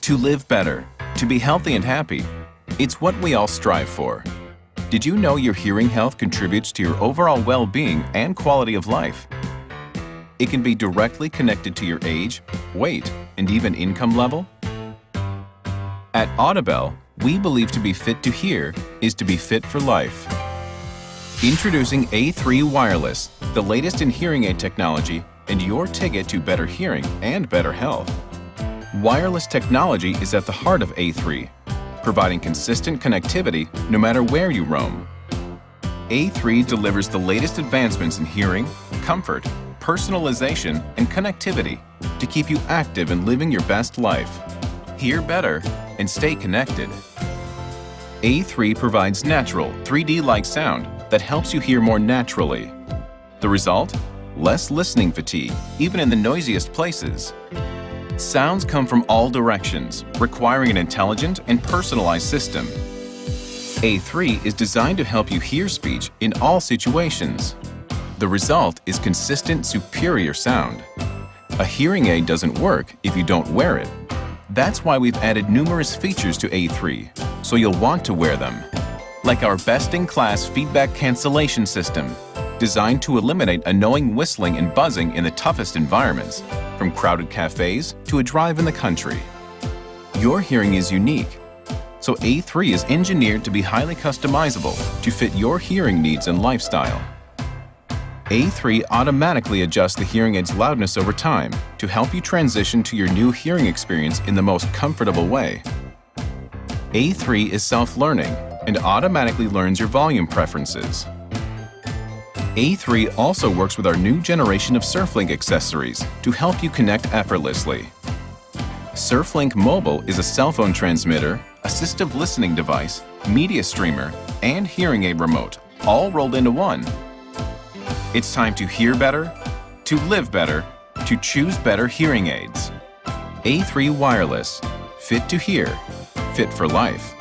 To live better, to be healthy and happy, it's what we all strive for. Did you know your hearing health contributes to your overall well-being and quality of life? It can be directly connected to your age, weight, and even income level. At Audibel, we believe to be fit to hear is to be fit for life. Introducing A3 Wireless, the latest in hearing aid technology and your ticket to better hearing and better health. Wireless technology is at the heart of A3, providing consistent connectivity no matter where you roam. A3 delivers the latest advancements in hearing, comfort, personalization, and connectivity to keep you active and living your best life. Hear better and stay connected. A3 provides natural, 3D-like sound that helps you hear more naturally. The result? Less listening fatigue, even in the noisiest places. Sounds come from all directions, requiring an intelligent and personalized system. A3 is designed to help you hear speech in all situations. The result is consistent, superior sound. A hearing aid doesn't work if you don't wear it. That's why we've added numerous features to A3, so you'll want to wear them. Like our best-in-class feedback cancellation system, designed to eliminate annoying whistling and buzzing in the toughest environments, from crowded cafes to a drive in the country. Your hearing is unique, so A3 is engineered to be highly customizable to fit your hearing needs and lifestyle. A3 automatically adjusts the hearing aid's loudness over time to help you transition to your new hearing experience in the most comfortable way. A3 is self-learning and automatically learns your volume preferences. A3 also works with our new generation of SurfLink accessories to help you connect effortlessly. SurfLink Mobile is a cell phone transmitter, assistive listening device, media streamer, and hearing aid remote, all rolled into one. It's time to hear better, to live better, to choose better hearing aids. A3 Wireless, fit to hear, fit for life.